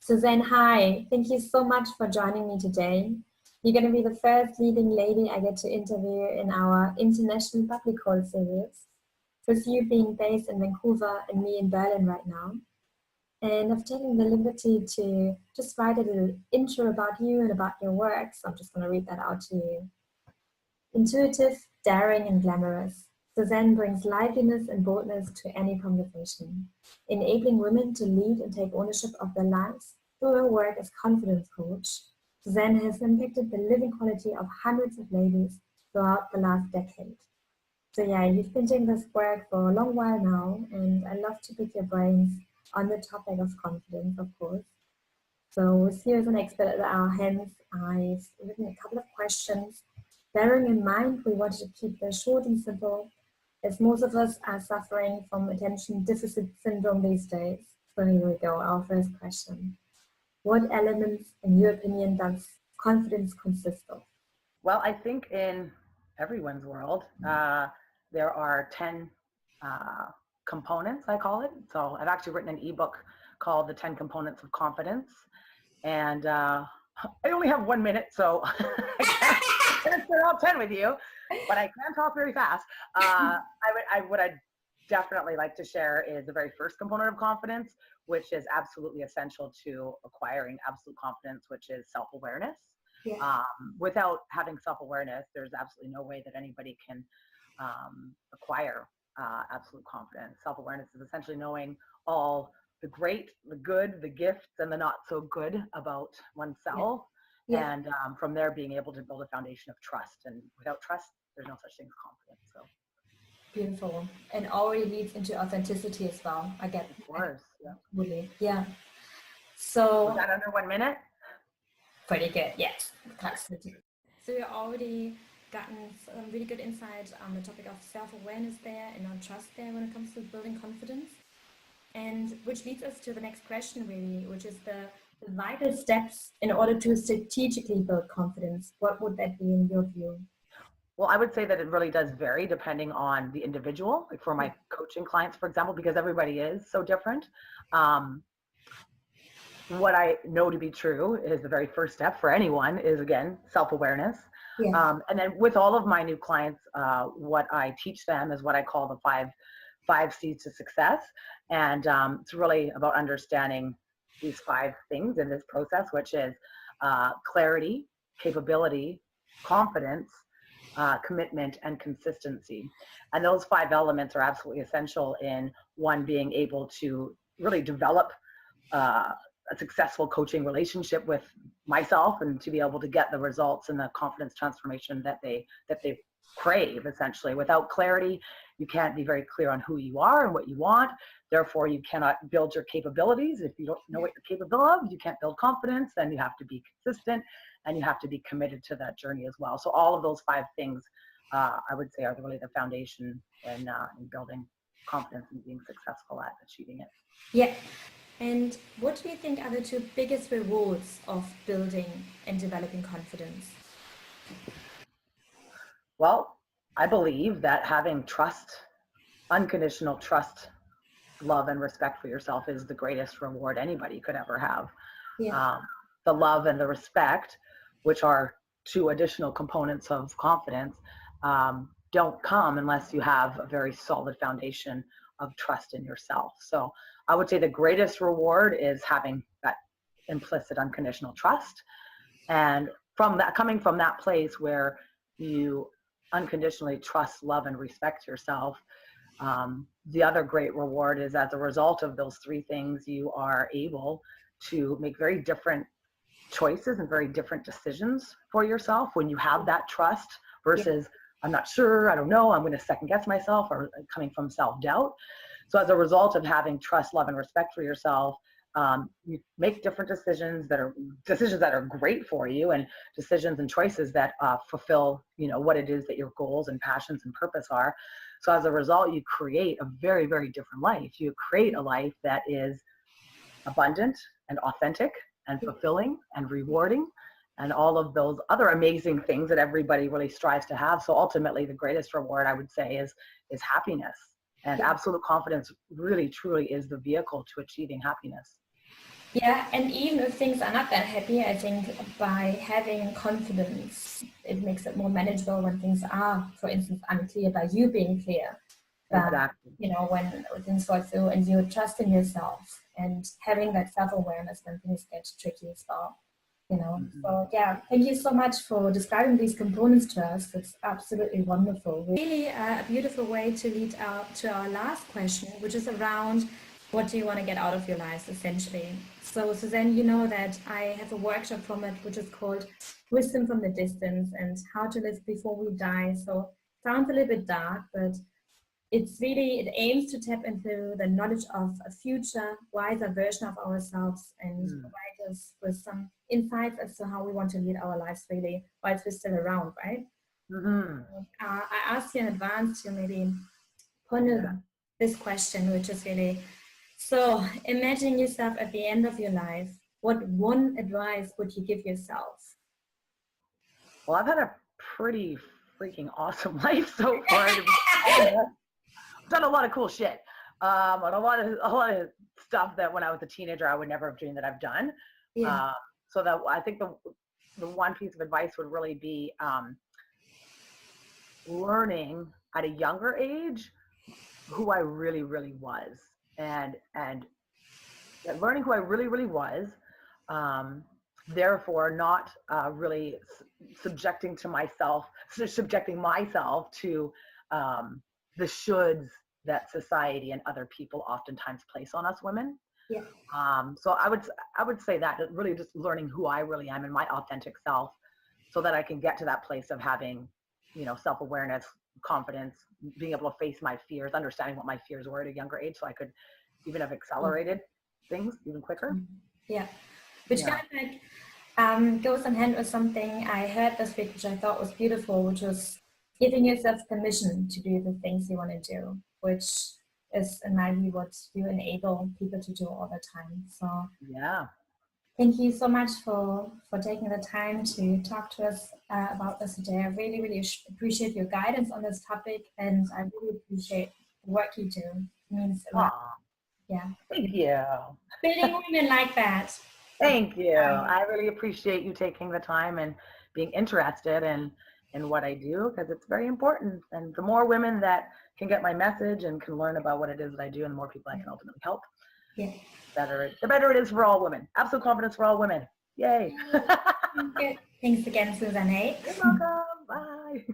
Suzanne, hi. Thank you so much for joining me today. You're going to be the first leading lady I get to interview in our International Bubbly Call series, with you being based in Vancouver and me in Berlin right now. And I've taken the liberty to just write a little intro about you and about your work, so I'm just going to read that out to you. Intuitive, daring, and glamorous, Suzanne brings liveliness and boldness to any conversation, enabling women to lead and take ownership of their lives through her work as confidence coach. Suzanne has impacted the living quality of hundreds of ladies throughout the last decade. So yeah, you've been doing this work for a long while now, and I love to pick your brains on the topic of confidence, of course. So with you as an expert at our hands, I've written a couple of questions. Bearing in mind, we wanted to keep this short and simple, as most of us are suffering from attention deficit syndrome these days. So here we go, our first question. What elements, in your opinion, does confidence consist of? Well, I think in everyone's world, there are 10 components, I call it. So I've actually written an ebook called The 10 Components of Confidence. And I only have 1 minute, so I can't share all 10 with you, but I can talk very fast. What I'd definitely like to share is the very first component of confidence, which is absolutely essential to acquiring absolute confidence, which is self-awareness. Yeah. Without having self-awareness, there's absolutely no way that anybody can acquire absolute confidence. Self-awareness is essentially knowing all the great, the good, the gifts, and the not so good about oneself. Yeah. Yeah. And from there, being able to build a foundation of trust. And without trust, there's no such thing as confidence. So beautiful. And already leads into authenticity as well. I get it. Of course. Yeah. Really. Yeah. So was that under 1 minute? Pretty good, yes. So you already gotten some really good insight on the topic of self-awareness there and on trust there when it comes to building confidence. And which leads us to the next question really, which is the vital steps in order to strategically build confidence. What would that be in your view? Well, I would say that it really does vary depending on the individual, like for my coaching clients, for example, because everybody is so different. What I know to be true is the very first step for anyone is, again, self-awareness. Yeah. And then with all of my new clients, what I teach them is what I call the five C's to success. And it's really about understanding these 5 things in this process, which is clarity, capability, confidence, commitment, and consistency. And those 5 elements are absolutely essential in one being able to really develop a successful coaching relationship with myself and to be able to get the results and the confidence transformation that they crave. Essentially, without clarity, you can't be very clear on who you are and what you want. Therefore, you cannot build your capabilities. If you don't know what you're capable of, you can't build confidence. Then you have to be consistent and you have to be committed to that journey as well. So all of those 5 things, I would say, are really the foundation in building confidence and being successful at achieving it. Yeah. And what do you think are the 2 biggest rewards of building and developing confidence? Well, I believe that having trust, unconditional trust, love, and respect for yourself is the greatest reward anybody could ever have. Yeah. The love and the respect, which are 2 additional components of confidence, don't come unless you have a very solid foundation of trust in yourself. So I would say the greatest reward is having that implicit unconditional trust. And from that, coming from that place where you unconditionally trust, love, and respect yourself, the other great reward is as a result of those 3 things, you are able to make very different choices and very different decisions for yourself when you have that trust versus I'm not sure, I don't know, I'm going to second guess myself, or coming from self-doubt. So as a result of having trust, love, and respect for yourself, you make different decisions that are great for you, and decisions and choices that fulfill, what it is that your goals and passions and purpose are. So as a result, you create a very, very different life. You create a life that is abundant and authentic and fulfilling and rewarding and all of those other amazing things that everybody really strives to have. So ultimately, the greatest reward, I would say, is happiness. And absolute confidence really, truly is the vehicle to achieving happiness. Yeah, and even if things are not that happy, I think by having confidence, it makes it more manageable when things are, for instance, unclear, by you being clear. But, Exactly. you know, when things fall through and you trust in yourself and having that self-awareness when things get tricky as well, you know. So yeah, thank you so much for describing these components to us. It's absolutely wonderful. Really a beautiful way to lead out to our last question, which is around what do you want to get out of your lives, essentially. So Suzanne, you know that I have a workshop format which is called Wisdom from the Distance and How to Live Before We Die. So sounds a little bit dark, but it aims to tap into the knowledge of a future, wiser version of ourselves and provide us with some insights as to how we want to lead our lives really whilst we're still around, right? I asked you in advance to maybe ponder this question, which is really, so imagine yourself at the end of your life. What one advice would you give yourself? Well, I've had a pretty freaking awesome life so far. I've done a lot of cool shit, and a lot of stuff that when I was a teenager I would never have dreamed that I've done. Yeah. So that I think the one piece of advice would really be learning at a younger age who I really, really was, and learning who I really, really was. Therefore, not really subjecting myself to the shoulds that society and other people oftentimes place on us women. Yeah. So I would say that really just learning who I really am and my authentic self, so that I can get to that place of having, self-awareness, confidence, being able to face my fears, understanding what my fears were at a younger age, so I could even have accelerated things even quicker. Yeah, which kind of like goes in hand with something I heard this week, which I thought was beautiful, which was giving yourself permission to do the things you want to do, which is in my view what you enable people to do all the time. So yeah, thank you so much for taking the time to talk to us about this today. I really, really appreciate your guidance on this topic, and I really appreciate the work you do. It means a lot. Yeah. Thank you. Building women like that. Thank you. I really appreciate you taking the time and being interested in what I do, because it's very important. And the more women that can get my message and can learn about what it is that I do, and the more people I can ultimately help, yeah, the better it is for all women. Absolute confidence for all women. Yay. Thanks again, Suzanne. You're welcome. Bye.